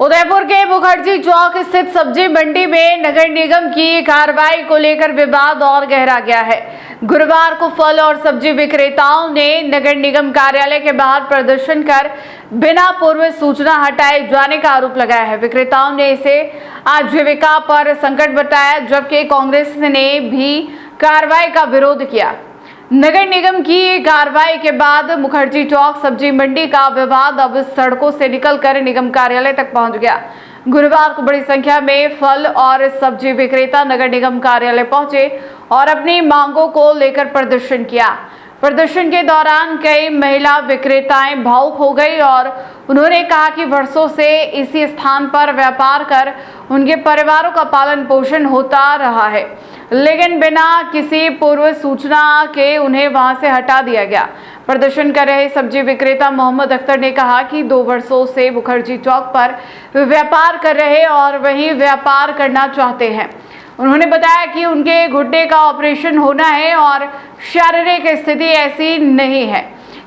उदयपुर के मुखर्जी चौक स्थित सब्जी मंडी में नगर निगम की कार्रवाई को लेकर विवाद और गहरा गया है। गुरुवार को फल और सब्जी विक्रेताओं ने नगर निगम कार्यालय के बाहर प्रदर्शन कर बिना पूर्व सूचना हटाए जाने का आरोप लगाया है। विक्रेताओं ने इसे आजीविका पर संकट बताया, जबकि कांग्रेस ने भी कार्रवाई का विरोध किया। नगर निगम की कार्रवाई के बाद मुखर्जी चौक सब्जी मंडी का विवाद अब सड़कों से निकलकर निगम कार्यालय तक पहुंच गया। गुरुवार को बड़ी संख्या में फल और सब्जी विक्रेता नगर निगम कार्यालय पहुंचे और अपनी मांगों को लेकर प्रदर्शन किया। प्रदर्शन के दौरान कई महिला विक्रेताएं भावुक हो गई और उन्होंने कहा कि वर्षों से इसी स्थान पर व्यापार कर उनके परिवारों का पालन पोषण होता रहा है, लेकिन बिना किसी पूर्व सूचना के उन्हें वहां से हटा दिया गया। प्रदर्शन कर रहे सब्जी विक्रेता मोहम्मद अख्तर ने कहा कि 2 वर्षों से मुखर्जी चौक पर व्यापार कर रहे और वहीं व्यापार करना चाहते हैं। उन्होंने बताया कि उनके घुटने का ऑपरेशन होना है और शारीरिक स्थिति ऐसी नहीं है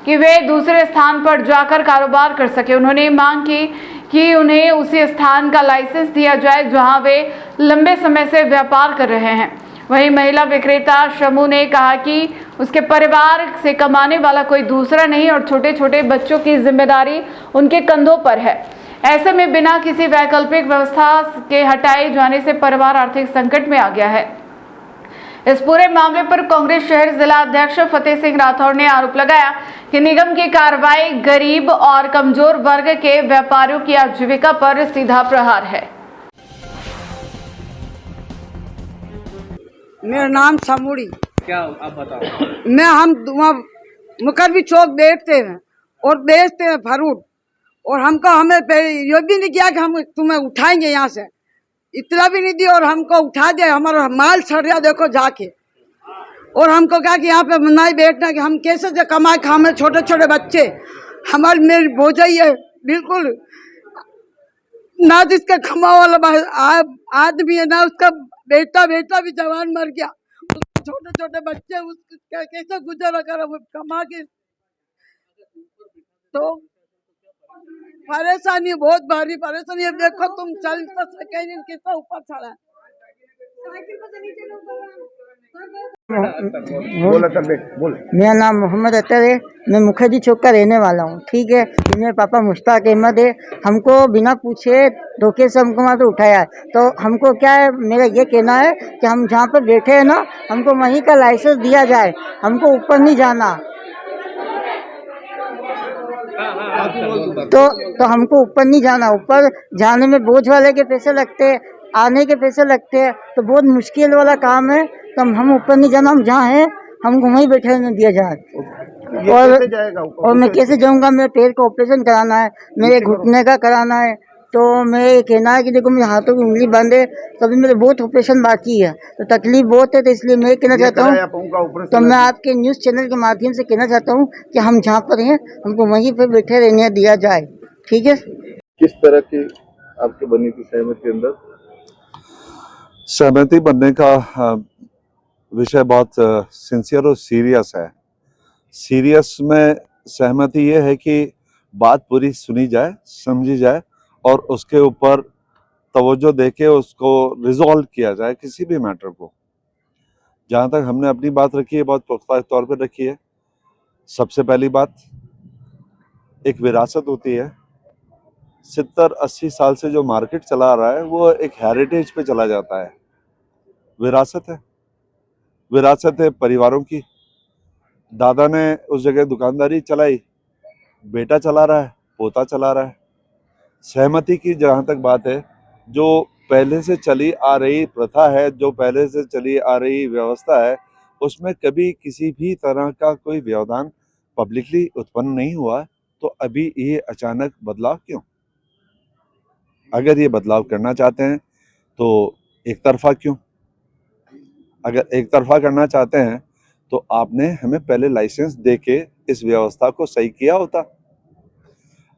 कि वे दूसरे स्थान पर जाकर कारोबार कर सके। उन्होंने मांग की कि उन्हें उसी स्थान का लाइसेंस दिया जाए जहां वे लंबे समय से व्यापार कर रहे हैं। वहीं महिला विक्रेता शमू ने कहा कि उसके परिवार से कमाने वाला कोई दूसरा नहीं और छोटे छोटे बच्चों की जिम्मेदारी उनके कंधों पर है। ऐसे में बिना किसी वैकल्पिक व्यवस्था के हटाए जाने से परिवार आर्थिक संकट में आ गया है। इस पूरे मामले पर कांग्रेस शहर जिला अध्यक्ष फतेह सिंह राठौर ने आरोप लगाया कि निगम की कार्रवाई गरीब और कमजोर वर्ग के व्यापारियों की आजीविका पर सीधा प्रहार है। मेरा नाम समूड़ी। क्या आप बताओ। हम मुखर्जी चौक देखते हैं और बेचते हैं फ्रूट, और हमें ये भी नहीं किया कि हम तुम्हें उठाएंगे यहाँ से, इतना भी नहीं दिया और हमको उठा दिया। हमारा माल सड़ गया देखो जाके, और हमको कहा कि यहाँ पे नहीं बैठना, कि हम कैसे से कमाए खा। हमें छोटे छोटे बच्चे, हमारी मेरी भोजाई है बिल्कुल ना, जिसका कमा वाला आदमी है ना, उसका बेटा भी जवान मर गया, उसके छोटे छोटे बच्चे, उसका कैसे गुजारा करा वो कमा के। तो परेशानी बहुत भारी परेशानी है। देखो तुम चल तो सके नहीं, कितना ऊपर चढ़ा है। मेरा नाम मोहम्मद अख्तर है। मैं मुखर्जी चौक का रहने वाला हूँ, ठीक है। मेरे पापा मुश्ताक अहमद है। हमको बिना पूछे धोखे से हमको वहाँ पे उठाया है। तो हमको क्या है, मेरा ये कहना है कि हम जहाँ पर बैठे हैं ना, हमको वहीं का लाइसेंस दिया जाए, हमको ऊपर नहीं जाना। तो हमको ऊपर नहीं जाना। ऊपर जाने में बोझ वाले के पैसे लगते हैं, आने के पैसे लगते हैं, तो बहुत मुश्किल वाला काम है। तो हम ऊपर नहीं जाना, हम जहाँ हैं हमको वहीं बैठे रहने दिया जाए। और मैं कैसे जाऊँगा? मेरे पैर का ऑपरेशन कराना है, मेरे घुटने का कराना है। तो मैं ये कहना है कि देखो मेरे हाथों की उंगली बंद है, तभी मेरे बहुत ऑपरेशन बाकी है, तो तकलीफ बहुत है। तो इसलिए मैं कहना चाहता हूँ, तो मैं आपके न्यूज़ चैनल के माध्यम से कहना चाहता हूँ कि हम जहाँ पर हैं हमको वहीं पर बैठे रहने दिया जाए, ठीक है। किस तरह की आपकी बनी थी सहमति के अंदर? सहमति बनने का विषय बहुत सिंसियर और सीरियस है। सीरियस में सहमति ये है कि बात पूरी सुनी जाए, समझी जाए और उसके ऊपर तवज्जो देके उसको रिजॉल्व किया जाए, किसी भी मैटर को। जहाँ तक हमने अपनी बात रखी है, बहुत पुख्ता तौर पर रखी है। सबसे पहली बात, एक विरासत होती है। 70-80 साल से जो मार्केट चला आ रहा है वो एक हेरिटेज पे चला जाता है। विरासत है परिवारों की। दादा ने उस जगह दुकानदारी चलाई, बेटा चला रहा है, पोता चला रहा है। सहमति की जहाँ तक बात है, जो पहले से चली आ रही प्रथा है, जो पहले से चली आ रही व्यवस्था है, उसमें कभी किसी भी तरह का कोई व्यवधान पब्लिकली उत्पन्न नहीं हुआ। तो अभी ये अचानक बदलाव क्यों? अगर ये बदलाव करना चाहते हैं तो एक तरफा क्यों? अगर एक तरफा करना चाहते हैं तो आपने हमें पहले लाइसेंस देके इस व्यवस्था को सही किया होता।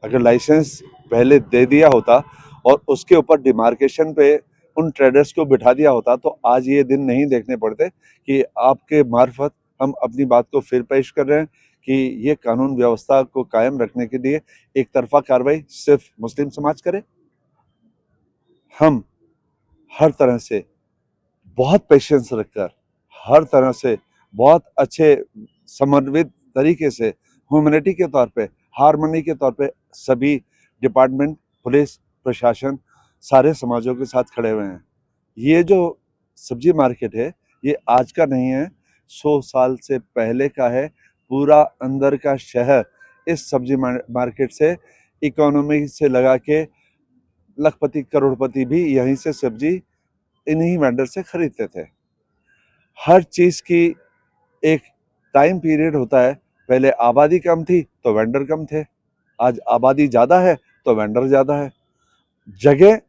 अगर लाइसेंस पहले दे दिया होता और उसके ऊपर डिमार्केशन पे उन ट्रेडर्स को बिठा दिया होता, तो आज ये दिन नहीं देखने पड़ते कि आपके मार्फत हम अपनी बात को फिर पेश कर रहे हैं कि ये कानून व्यवस्था को कायम रखने के लिए एक तरफा कार्रवाई सिर्फ मुस्लिम समाज करे। हम हर तरह से बहुत पेशेंस रखकर, हर तरह से बहुत अच्छे समन्वित तरीके से, ह्यूमैनिटी के तौर पे, हार्मनी के तौर पे सभी डिपार्टमेंट, पुलिस, प्रशासन, सारे समाजों के साथ खड़े हुए हैं। ये जो सब्जी मार्केट है, ये आज का नहीं है, 100 साल से पहले का है। पूरा अंदर का शहर इस सब्जी मार्केट से इकोनॉमी से लगा के लखपति, करोड़पति भी यहीं से सब्जी इन्हीं वेंडर से खरीदते थे। हर चीज़ की एक टाइम पीरियड होता है। पहले आबादी कम थी तो वेंडर कम थे, आज आबादी ज़्यादा है तो वेंडर ज़्यादा है। जगह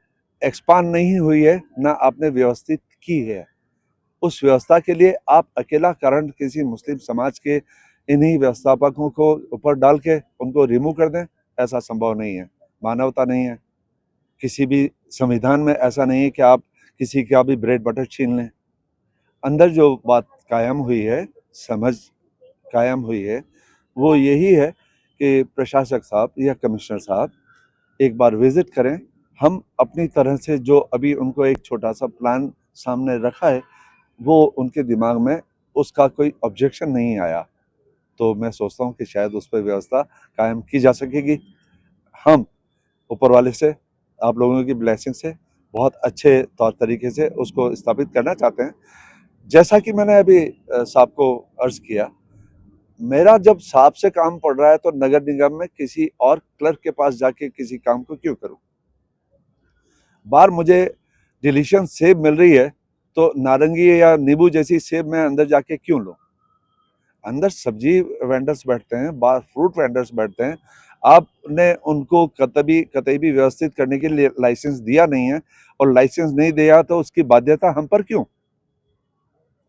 एक्सपांड नहीं हुई है, ना आपने व्यवस्थित की है। उस व्यवस्था के लिए आप अकेला करंट किसी मुस्लिम समाज के इन्हीं व्यवस्थापकों को ऊपर डाल के उनको रिमूव कर दें, ऐसा संभव नहीं है। मानवता नहीं है। किसी भी संविधान में ऐसा नहीं है कि आप किसी का भी ब्रेड बटर छीन लें। अंदर जो बात कायम हुई है, समझ कायम हुई है, वो यही है कि प्रशासक साहब या कमिश्नर साहब एक बार विजिट करें। हम अपनी तरह से जो अभी उनको एक छोटा सा प्लान सामने रखा है, वो उनके दिमाग में उसका कोई ऑब्जेक्शन नहीं आया, तो मैं सोचता हूँ कि शायद उस पर व्यवस्था कायम की जा सकेगी। हम ऊपर वाले से, आप लोगों की ब्लेसिंग से बहुत अच्छे तौर तरीके से उसको स्थापित करना चाहते हैं। जैसा कि मैंने अभी साहब को अर्ज किया, मेरा जब साहब से काम पड़ रहा है तो नगर निगम में किसी और क्लर्क के पास जाके किसी काम को क्यों करूं? बार मुझे डिलीशियस सेब मिल रही है तो नारंगी या नींबू जैसी सेब मैं अंदर जाके क्यों लूं? अंदर सब्जी वेंडर्स बैठते हैं, बाहर फ्रूट वेंडर्स बैठते हैं। आपने उनको कतई भी व्यवस्थित करने के लिए लाइसेंस दिया नहीं है, और लाइसेंस नहीं दिया तो उसकी बाध्यता हम पर क्यों?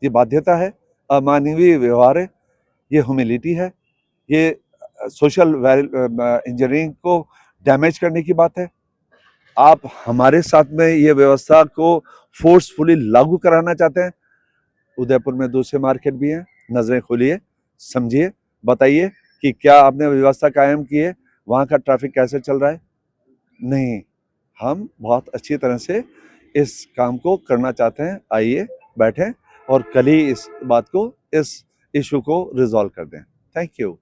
ये बाध्यता है, अमानवीय व्यवहार है, ये ह्यूमिलिटी है, ये सोशल इंजीनियरिंग को डैमेज करने की बात है। आप हमारे साथ में ये व्यवस्था को फोर्सफुली लागू कराना चाहते हैं। उदयपुर में दूसरे मार्केट भी हैं, नजरें खोलिए, समझिए, बताइए कि क्या आपने व्यवस्था कायम की है, वहाँ का ट्रैफिक कैसे चल रहा है? नहीं, हम बहुत अच्छी तरह से इस काम को करना चाहते हैं। आइए बैठें और कल ही इस बात को, इस इशू को रिजॉल्व कर दें। Thank you.